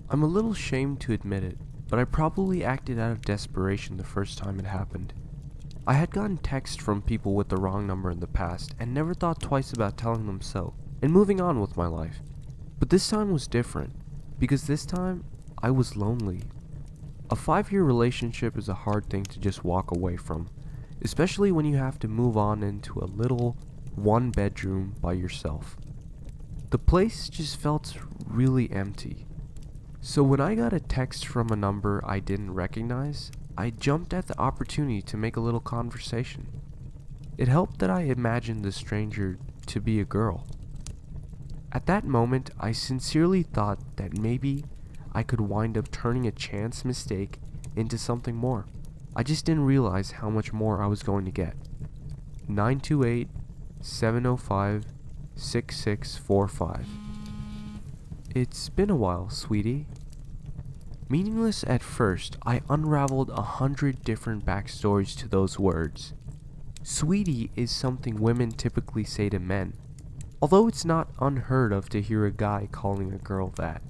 I'm a little ashamed to admit it, but I probably acted out of desperation the first time it happened. I had gotten texts from people with the wrong number in the past and never thought twice about telling them so, and moving on with my life. But this time was different, because this time, I was lonely. A 5-year relationship is a hard thing to just walk away from, especially when you have to move on into a little one-bedroom by yourself. The place just felt really empty. So when I got a text from a number I didn't recognize, I jumped at the opportunity to make a little conversation. It helped that I imagined the stranger to be a girl. At that moment, I sincerely thought that maybe I could wind up turning a chance mistake into something more. I just didn't realize how much more I was going to get. 928-705-6645. It's been a while, sweetie. Meaningless at first, I unraveled 100 different backstories to those words. Sweetie is something women typically say to men, although it's not unheard of to hear a guy calling a girl that.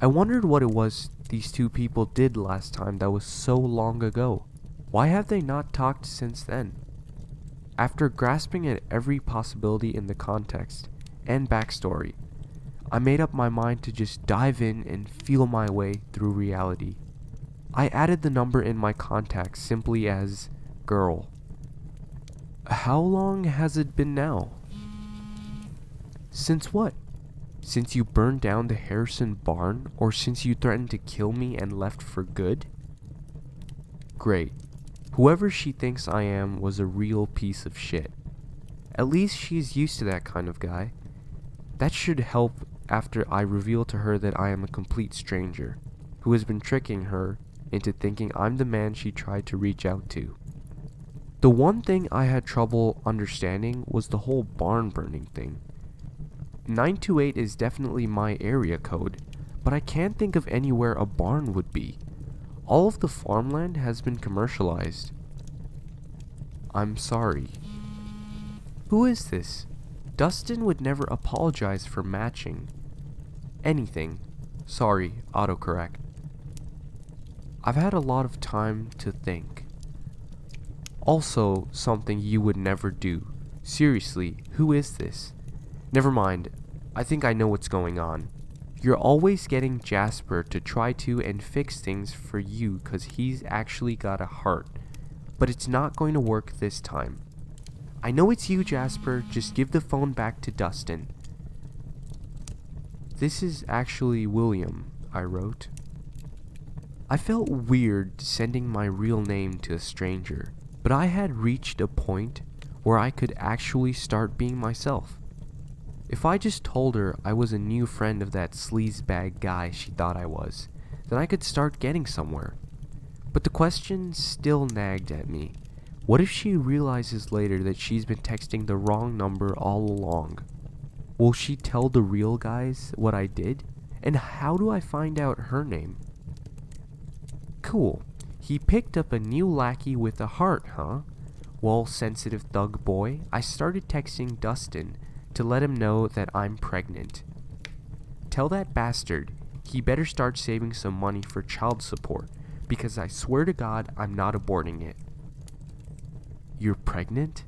I wondered what it was these two people did last time that was so long ago. Why have they not talked since then? After grasping at every possibility in the context and backstory, I made up my mind to just dive in and feel my way through reality. I added the number in my contacts simply as girl. How long has it been now? Since what? Since you burned down the Harrison barn, or since you threatened to kill me and left for good? Great. Whoever she thinks I am was a real piece of shit. At least she's used to that kind of guy. That should help after I reveal to her that I am a complete stranger, who has been tricking her into thinking I'm the man she tried to reach out to. The one thing I had trouble understanding was the whole barn burning thing. 928 is definitely my area code, but I can't think of anywhere a barn would be. All of the farmland has been commercialized. I'm sorry. Who is this? Dustin would never apologize for matching anything. Sorry, autocorrect. I've had a lot of time to think. Also, something you would never do. Seriously, who is this? Never mind, I think I know what's going on. You're always getting Jasper to try to and fix things for you cause he's actually got a heart. But it's not going to work this time. I know it's you, Jasper, just give the phone back to Dustin. This is actually William, I wrote. I felt weird sending my real name to a stranger, but I had reached a point where I could actually start being myself. If I just told her I was a new friend of that sleazebag guy she thought I was, then I could start getting somewhere. But the question still nagged at me. What if she realizes later that she's been texting the wrong number all along? Will she tell the real guys what I did? And how do I find out her name? Cool. He picked up a new lackey with a heart, huh? Well, sensitive thug boy, I started texting Dustin to let him know that I'm pregnant. Tell that bastard he better start saving some money for child support, because I swear to God I'm not aborting it. You're pregnant?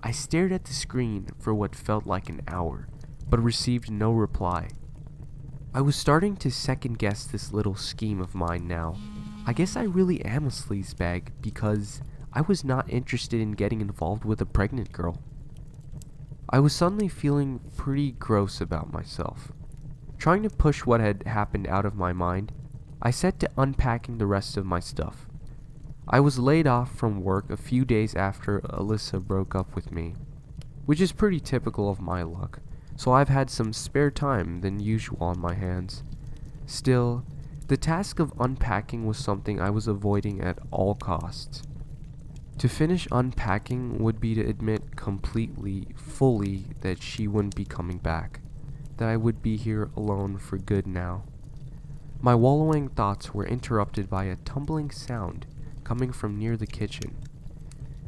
I stared at the screen for what felt like an hour, but received no reply. I was starting to second guess this little scheme of mine now. I guess I really am a sleazebag because I was not interested in getting involved with a pregnant girl. I was suddenly feeling pretty gross about myself. Trying to push what had happened out of my mind, I set to unpacking the rest of my stuff. I was laid off from work a few days after Alyssa broke up with me, which is pretty typical of my luck, so I've had some spare time than usual on my hands. Still, the task of unpacking was something I was avoiding at all costs. To finish unpacking would be to admit completely, fully, that she wouldn't be coming back, that I would be here alone for good now. My wallowing thoughts were interrupted by a tumbling sound coming from near the kitchen.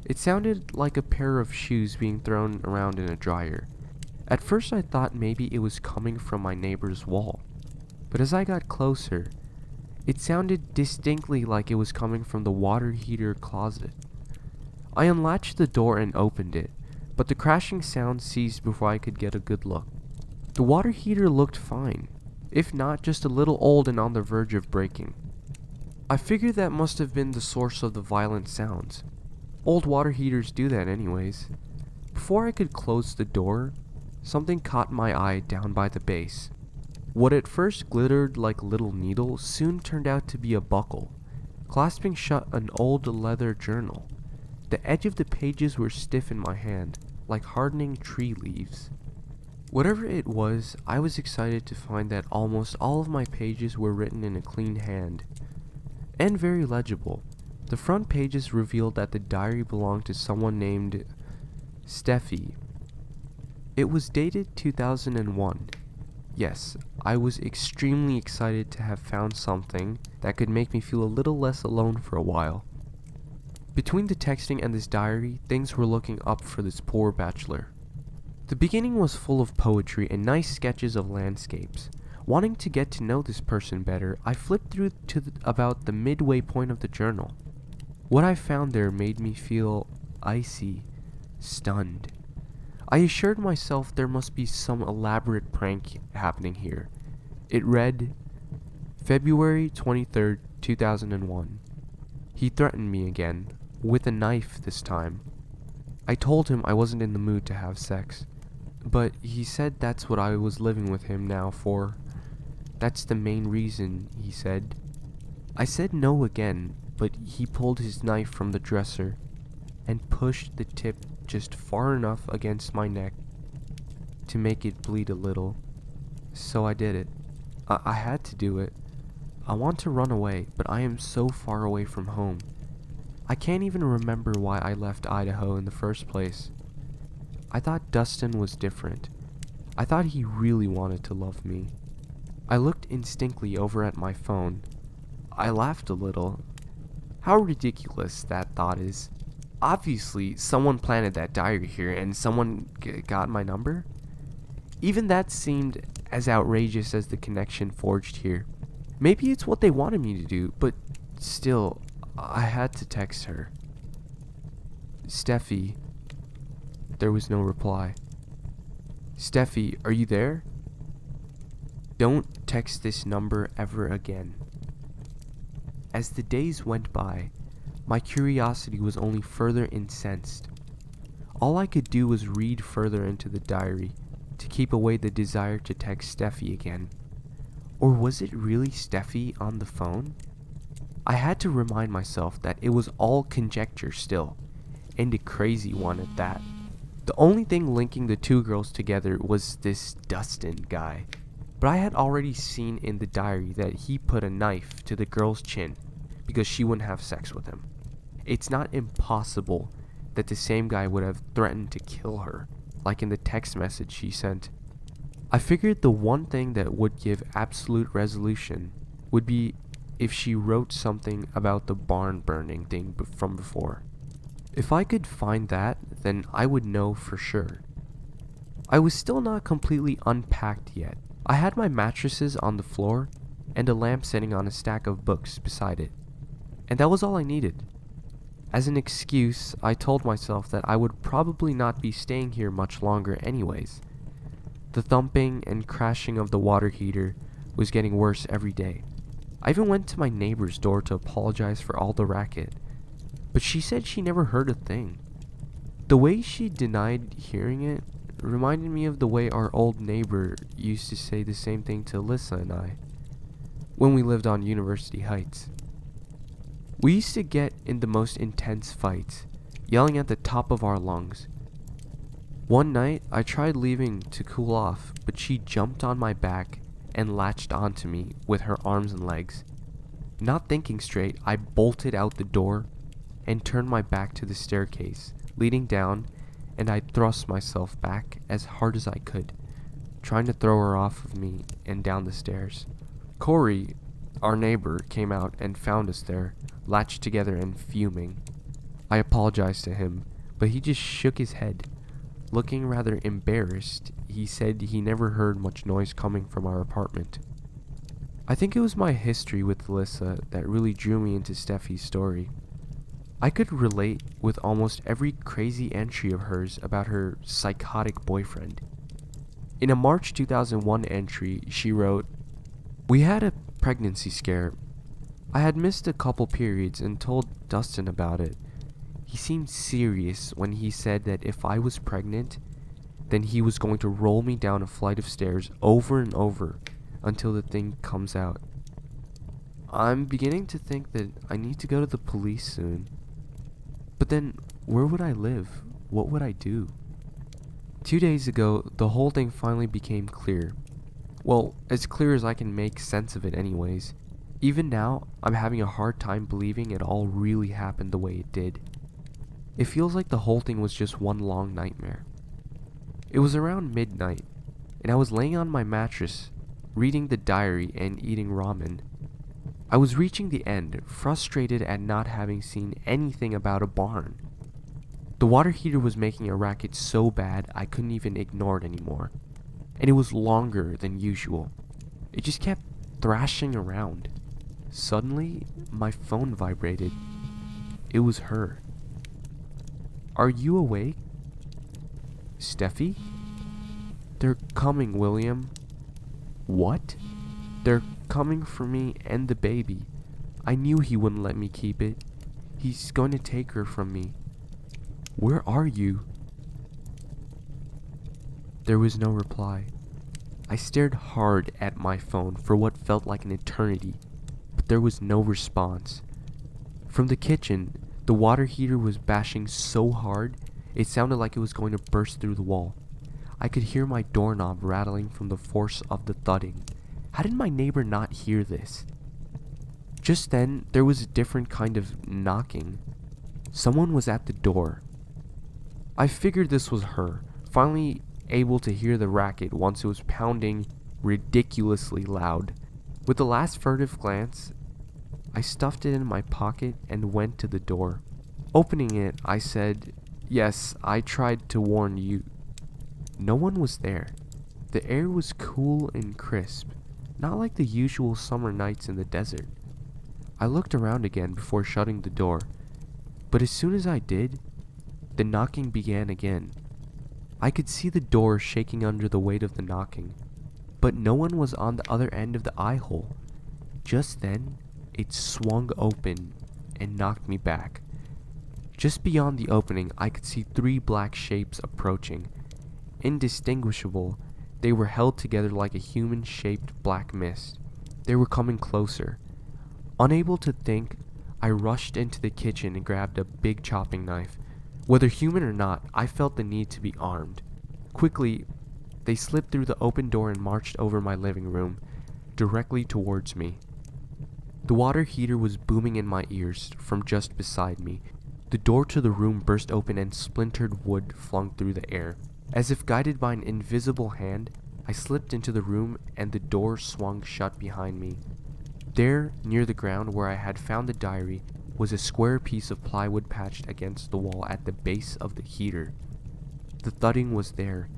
It sounded like a pair of shoes being thrown around in a dryer. At first I thought maybe it was coming from my neighbor's wall. but as I got closer, it sounded distinctly like it was coming from the water heater closet. I unlatched the door and opened it, but the crashing sound ceased before I could get a good look. The water heater looked fine, if not just a little old and on the verge of breaking. I figured that must have been the source of the violent sounds. Old water heaters do that anyways. Before I could close the door, something caught my eye down by the base. What at first glittered like a little needle soon turned out to be a buckle, clasping shut an old leather journal. The edge of the pages were stiff in my hand, like hardening tree leaves. Whatever it was, I was excited to find that almost all of my pages were written in a clean hand, and very legible. The front pages revealed that the diary belonged to someone named Steffi. It was dated 2001. Yes, I was extremely excited to have found something that could make me feel a little less alone for a while. Between the texting and this diary, things were looking up for this poor bachelor. The beginning was full of poetry and nice sketches of landscapes. Wanting to get to know this person better, I flipped through to about the midway point of the journal. What I found there made me feel icy, stunned. I assured myself there must be some elaborate prank happening here. It read, February 23rd, 2001. He threatened me again, with a knife this time. I told him I wasn't in the mood to have sex, but he said that's what I was living with him now for. That's the main reason, he said. I said no again, but he pulled his knife from the dresser and pushed the tip just far enough against my neck to make it bleed a little. So I did it. I had to do it. I want to run away, but I am so far away from home. I can't even remember why I left Idaho in the first place. I thought Dustin was different. I thought he really wanted to love me. I looked instinctively over at my phone. I laughed a little. How ridiculous that thought is. Obviously, someone planted that diary here and someone got my number. Even that seemed as outrageous as the connection forged here. Maybe it's what they wanted me to do, but still, I had to text her. Steffi. There was no reply. Steffi, are you there? Don't text this number ever again. As the days went by, my curiosity was only further incensed. All I could do was read further into the diary to keep away the desire to text Steffi again. Or was it really Steffi on the phone? I had to remind myself that it was all conjecture still, and a crazy one at that. The only thing linking the two girls together was this Dustin guy. But I had already seen in the diary that he put a knife to the girl's chin because she wouldn't have sex with him. It's not impossible that the same guy would have threatened to kill her, like in the text message she sent. I figured the one thing that would give absolute resolution would be if she wrote something about the barn burning thing from before. If I could find that, then I would know for sure. I was still not completely unpacked yet. I had my mattresses on the floor and a lamp sitting on a stack of books beside it. And that was all I needed. As an excuse, I told myself that I would probably not be staying here much longer anyways. The thumping and crashing of the water heater was getting worse every day. I even went to my neighbor's door to apologize for all the racket, but she said she never heard a thing. The way she denied hearing it reminded me of the way our old neighbor used to say the same thing to Alyssa and I when we lived on University Heights. We used to get in the most intense fights, yelling at the top of our lungs. One night, I tried leaving to cool off, but she jumped on my back and latched onto me with her arms and legs. Not thinking straight, I bolted out the door and turned my back to the staircase leading down, and I thrust myself back as hard as I could, trying to throw her off of me and down the stairs. Corey, our neighbor, came out and found us there, latched together and fuming. I apologized to him, but he just shook his head. Looking rather embarrassed, he said he never heard much noise coming from our apartment. I think it was my history with Alyssa that really drew me into Steffi's story. I could relate with almost every crazy entry of hers about her psychotic boyfriend. In a March 2001 entry, she wrote, "We had a pregnancy scare. I had missed a couple periods and told Dustin about it. He seemed serious when he said that if I was pregnant, then he was going to roll me down a flight of stairs over and over until the thing comes out. I'm beginning to think that I need to go to the police soon. But then, where would I live? What would I do?" 2 days ago, the whole thing finally became clear. Well, as clear as I can make sense of it anyways. Even now, I'm having a hard time believing it all really happened the way it did. It feels like the whole thing was just one long nightmare. It was around midnight, and I was laying on my mattress, reading the diary and eating ramen. I was reaching the end, frustrated at not having seen anything about a barn. The water heater was making a racket so bad I couldn't even ignore it anymore, and it was longer than usual. It just kept thrashing around. Suddenly, my phone vibrated. It was her. "Are you awake?" "Steffi?" "They're coming, William." "What?" "They're coming for me and the baby. I knew he wouldn't let me keep it. He's going to take her from me." "Where are you?" There was no reply. I stared hard at my phone for what felt like an eternity, but there was no response. From the kitchen, the water heater was bashing so hard, it sounded like it was going to burst through the wall. I could hear my doorknob rattling from the force of the thudding. How did my neighbor not hear this? Just then, there was a different kind of knocking. Someone was at the door. I figured this was her, finally able to hear the racket once it was pounding ridiculously loud. With the last furtive glance, I stuffed it in my pocket and went to the door. Opening it, I said, "Yes, I tried to warn you." No one was there. The air was cool and crisp, not like the usual summer nights in the desert. I looked around again before shutting the door, but as soon as I did, the knocking began again. I could see the door shaking under the weight of the knocking, but no one was on the other end of the eye hole. Just then, it swung open and knocked me back. Just beyond the opening, I could see 3 black shapes approaching. Indistinguishable, they were held together like a human-shaped black mist. They were coming closer. Unable to think, I rushed into the kitchen and grabbed a big chopping knife. Whether human or not, I felt the need to be armed. Quickly, they slipped through the open door and marched over my living room, directly towards me. The water heater was booming in my ears from just beside me. The door to the room burst open and splintered wood flung through the air. As if guided by an invisible hand, I slipped into the room and the door swung shut behind me. There, near the ground where I had found the diary, was a square piece of plywood patched against the wall at the base of the heater. The thudding was there.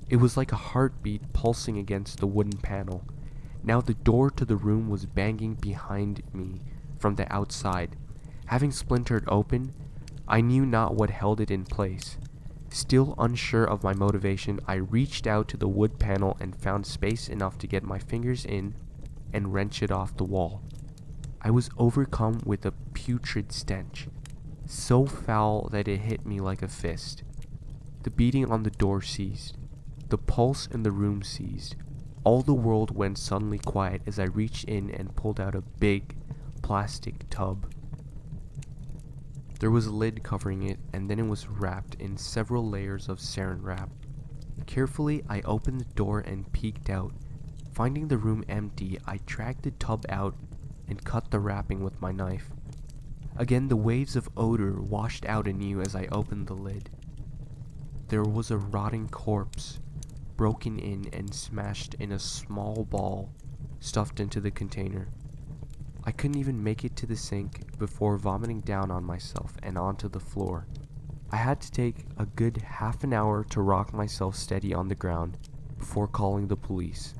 It was like a heartbeat pulsing against the wooden panel. Now the door to the room was banging behind me from the outside. Having splintered open, I knew not what held it in place. Still unsure of my motivation, I reached out to the wood panel and found space enough to get my fingers in and wrench it off the wall. I was overcome with a putrid stench, so foul that it hit me like a fist. The beating on the door ceased. The pulse in the room ceased. All the world went suddenly quiet as I reached in and pulled out a big plastic tub. There was a lid covering it, and then it was wrapped in several layers of saran wrap. Carefully, I opened the door and peeked out. Finding the room empty, I dragged the tub out and cut the wrapping with my knife. Again, the waves of odor washed out anew as I opened the lid. There was a rotting corpse, broken in and smashed in a small ball, stuffed into the container. I couldn't even make it to the sink before vomiting down on myself and onto the floor. I had to take a good half an hour to rock myself steady on the ground before calling the police.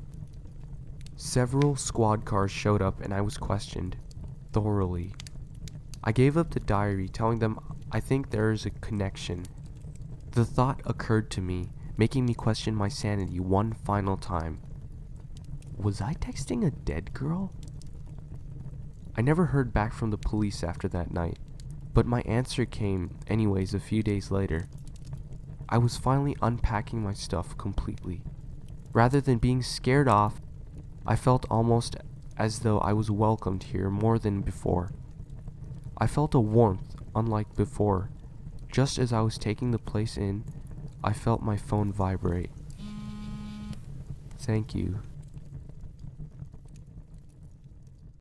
Several squad cars showed up and I was questioned thoroughly. I gave up the diary, telling them I think there is a connection. The thought occurred to me, making me question my sanity one final time. Was I texting a dead girl? I never heard back from the police after that night, but my answer came anyways a few days later. I was finally unpacking my stuff completely. Rather than being scared off, I felt almost as though I was welcomed here more than before. I felt a warmth unlike before. Just as I was taking the place in, I felt my phone vibrate. Thank you.